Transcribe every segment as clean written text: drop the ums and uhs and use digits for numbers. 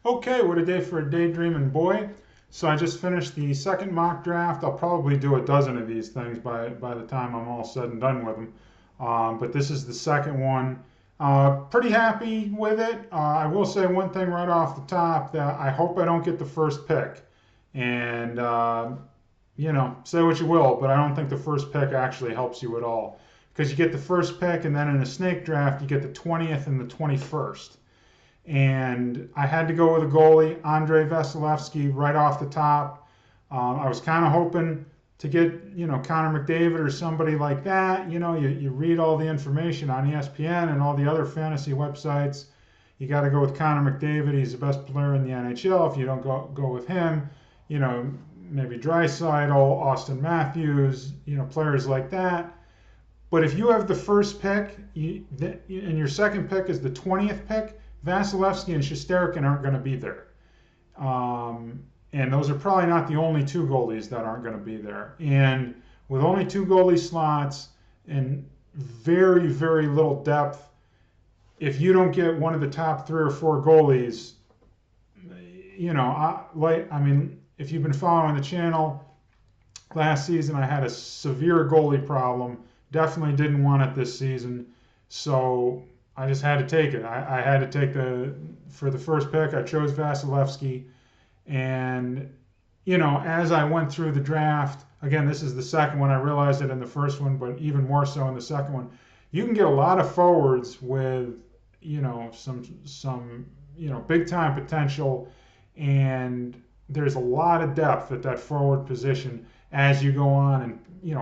Okay, what a day for a daydreaming boy. So I just finished the second mock draft. I'll probably do a dozen of these things by the time I'm all said and done with them. But this is the second one. Pretty happy with it. I will say one thing right off the top that I hope I don't get the first pick. And say what you will, but I don't think the first pick actually helps you at all because you get the first pick, and then in a snake draft you get the 20th and the 21st. And I had to go with a goalie, Andrei Vasilevsky, right off the top. I was kind of hoping to get, Connor McDavid or somebody like that. You read all the information on ESPN and all the other fantasy websites. You got to go with Connor McDavid. He's the best player in the NHL. If you don't go with him, maybe Draisaitl, Austin Matthews, players like that. But if you have the first pick and your second pick is the 20th pick, Vasilevsky and Shesterkin aren't going to be there. And those are probably not the only two goalies that aren't going to be there. And with only two goalie slots and very, very little depth, if you don't get one of the top three or four goalies, if you've been following the channel, last season I had a severe goalie problem. Definitely didn't want it this season. So I just had to take it. I had to take for the first pick, I chose Vasilevsky. And, as I went through the draft, again, this is the second one. I realized it in the first one, but even more so in the second one. You can get a lot of forwards with, some big time potential. And there's a lot of depth at that forward position as you go on and,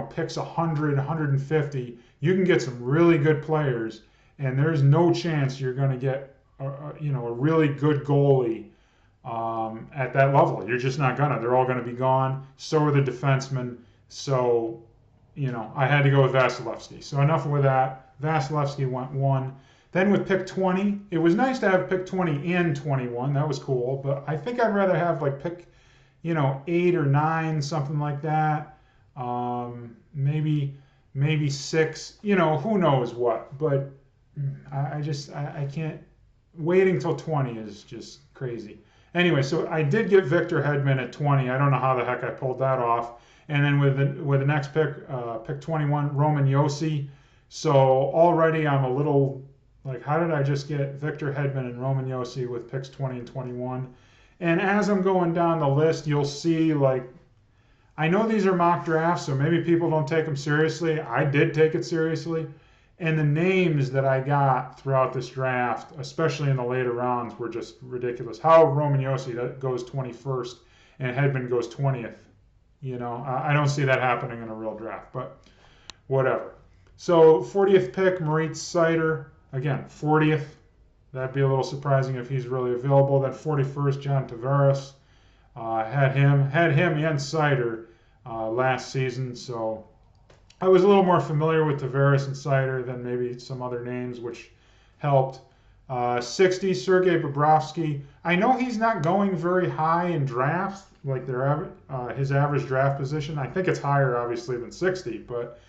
picks 100, 150. You can get some really good players, and there's no chance you're going to get a really good goalie at that level. You're just not gonna. They're all going to be gone. So are the defensemen. So, I had to go with Vasilevsky. So enough with that. Vasilevsky went one. Then with pick 20, it was nice to have pick 20 and 21. That was cool. But I think I'd rather have like pick, 8 or 9, something like that. Maybe 6. Who knows what. But I can't. Waiting till 20 is just crazy. Anyway, so I did get Victor Hedman at 20. I don't know how the heck I pulled that off. And then with the next pick, pick 21, Roman Josi. So already I'm a little like, how did I just get Victor Hedman and Roman Josi with picks 20 and 21? And as I'm going down the list, you'll see, like, I know these are mock drafts, so maybe people don't take them seriously. I did take it seriously. And the names that I got throughout this draft, especially in the later rounds, were just ridiculous. How Roman Josi goes 21st and Hedman goes 20th. I don't see that happening in a real draft, but whatever. So 40th pick, Moritz Seider. Again, 40th. That'd be a little surprising if he's really available. Then 41st, John Tavares. Had him and Seider last season, so I was a little more familiar with Tavares and Seider than maybe some other names, which helped. 60, Sergei Bobrovsky. I know he's not going very high in drafts, like his average draft position. I think it's higher, obviously, than 60, but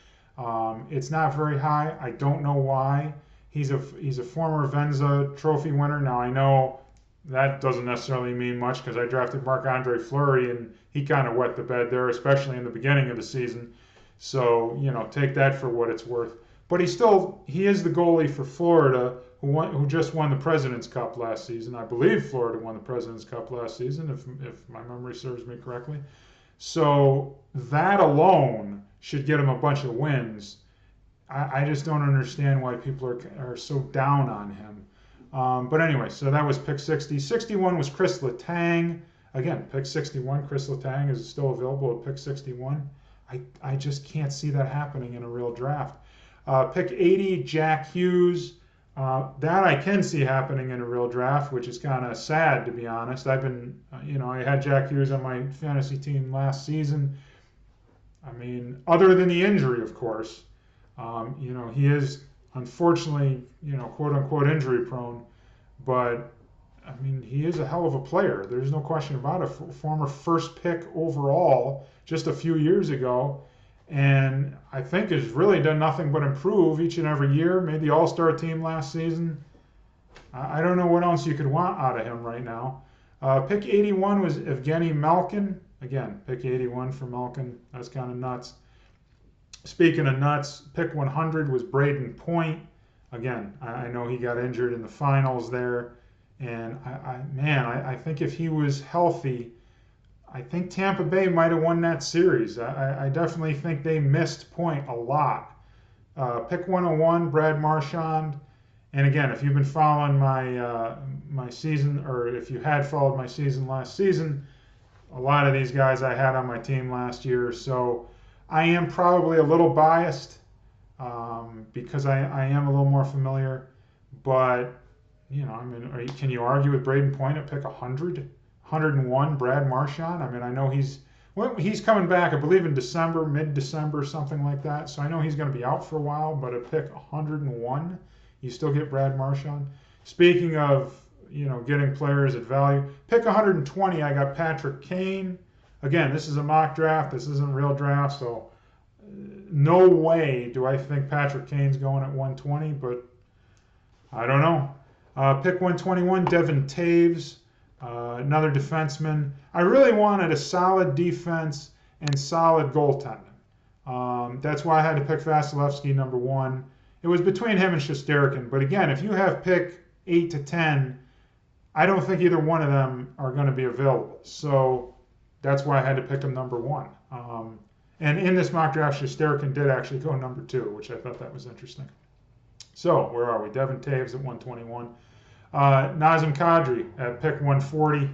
it's not very high. I don't know why. He's a former Vezina Trophy winner. Now, I know that doesn't necessarily mean much because I drafted Marc-Andre Fleury, and he kind of wet the bed there, especially in the beginning of the season. So, take that for what it's worth. But he is the goalie for Florida who just won the President's Cup last season. I believe Florida won the President's Cup last season, if my memory serves me correctly. So that alone should get him a bunch of wins. I just don't understand why people are so down on him. But anyway, so that was pick 60. 61 was Chris Letang. Again, pick 61. Chris Letang is still available at pick 61. I just can't see that happening in a real draft. Pick 80, Jack Hughes. That I can see happening in a real draft, which is kind of sad, to be honest. I had Jack Hughes on my fantasy team last season. I mean, other than the injury, of course. He is unfortunately, quote unquote injury prone, but I mean, he is a hell of a player. There's no question about it. Former first pick overall just a few years ago, and I think has really done nothing but improve each and every year. Made the All-Star team last season. I don't know what else you could want out of him right now. Pick 81 was Evgeny Malkin. Again, pick 81 for Malkin. That's kind of nuts. Speaking of nuts, pick 100 was Braden Point. Again, I know he got injured in the finals there. And I think if he was healthy, I think Tampa Bay might have won that series. I definitely think they missed Point a lot. Pick 101, Brad Marchand. And again, if you've been following my season, or if you had followed my season last season, a lot of these guys I had on my team last year. So I am probably a little biased because I am a little more familiar. But, I mean, can you argue with Braden Point at pick 100? 101, Brad Marchand? I mean, I know he's coming back, I believe, in December, mid-December, something like that. So I know he's going to be out for a while, but at pick 101, you still get Brad Marchand. Speaking of, getting players at value, pick 120, I got Patrick Kane. Again, this is a mock draft. This isn't a real draft, so no way do I think Patrick Kane's going at 120, but I don't know. Pick 121, Devin Taves, another defenseman. I really wanted a solid defense and solid goaltending. That's why I had to pick Vasilevsky number 1. It was between him and Shesterkin. But again, if you have pick 8 to 10, I don't think either one of them are going to be available. So that's why I had to pick him number 1. And in this mock draft, Shesterkin did actually go number 2, which I thought that was interesting. So where are we? Devin Taves at 121. Nazem Kadri at pick 140.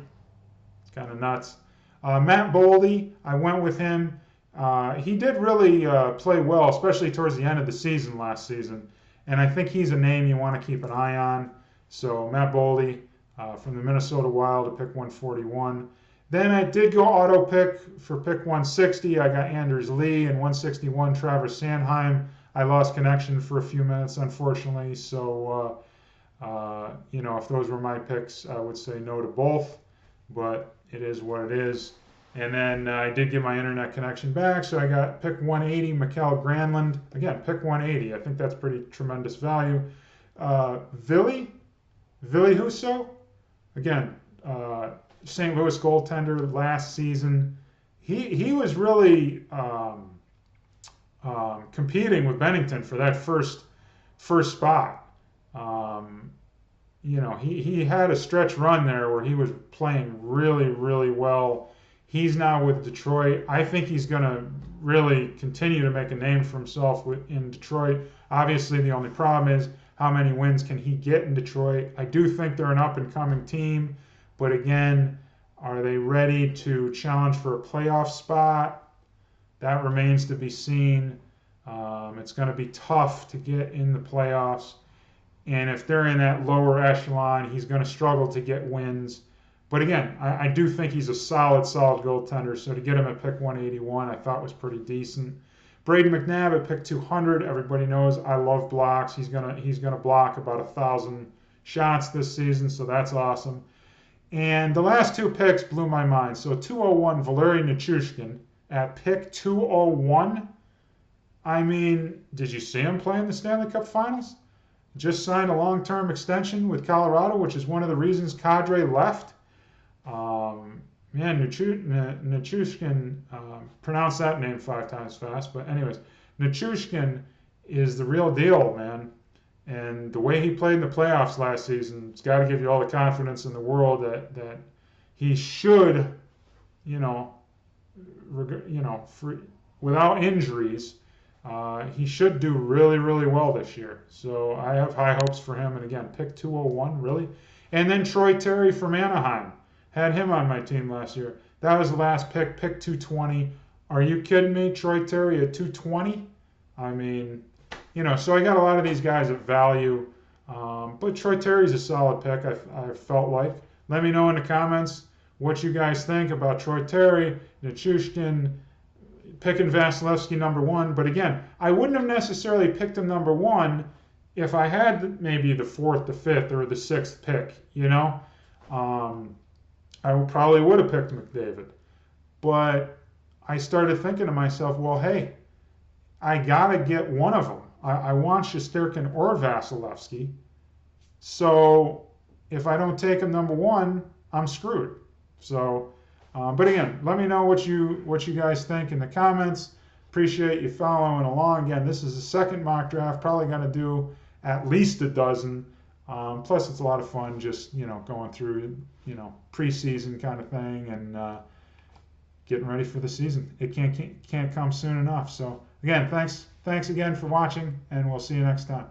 It's kind of nuts. Matt Boldy, I went with him. He did really play well, especially towards the end of the season last season. And I think he's a name you want to keep an eye on. So Matt Boldy from the Minnesota Wild at pick 141. Then I did go auto pick for pick 160. I got Anders Lee, and 161 Travis Sanheim. I lost connection for a few minutes, unfortunately. So, if those were my picks, I would say no to both. But it is what it is. And then I did get my internet connection back, so I got pick 180, Mikael Granlund. Again, pick 180. I think that's pretty tremendous value. Ville Husso. Again, St. Louis goaltender last season. He was really competing with Bennington for that first spot. He had a stretch run there where he was playing really, really well. He's now with Detroit. I think he's going to really continue to make a name for himself in Detroit. Obviously, the only problem is how many wins can he get in Detroit. I do think they're an up-and-coming team, but again, are they ready to challenge for a playoff spot? That remains to be seen. It's going to be tough to get in the playoffs. And if they're in that lower echelon, he's going to struggle to get wins. But again, I do think he's a solid goaltender. So to get him at pick 181, I thought was pretty decent. Braden McNabb at pick 200. Everybody knows I love blocks. He's gonna block about 1,000 shots this season, so that's awesome. And the last 2 picks blew my mind. So 201, Valeri Nichushkin at pick 201. I mean, did you see him play in the Stanley Cup Finals? Just signed a long-term extension with Colorado, which is one of the reasons Kadri left. Nichushkin, pronounce that name 5 times fast. But anyways, Nichushkin is the real deal, man. And the way he played in the playoffs last season, it's got to give you all the confidence in the world that he should, without injuries, he should do really, really well this year. So I have high hopes for him. And again, pick 201, really. And then Troy Terry from Anaheim. Had him on my team last year. That was the last pick 220. Are you kidding me? Troy Terry at 220? I mean, so I got a lot of these guys at value. But Troy Terry's a solid pick, I felt like. Let me know in the comments what you guys think about Troy Terry, Nichushkin, picking Vasilevsky number 1. But again, I wouldn't have necessarily picked him number 1 if I had maybe the 4th, the 5th, or the 6th pick, I probably would have picked McDavid. But I started thinking to myself, well, hey, I got to get one of them. I want Shesterkin or Vasilevsky. So if I don't take him number 1, I'm screwed. So, but again, let me know what you guys think in the comments. Appreciate you following along. Again, this is the second mock draft. Probably going to do at least a dozen. Plus, it's a lot of fun just going through preseason kind of thing and getting ready for the season. It can't come soon enough. So again, thanks again for watching, and we'll see you next time.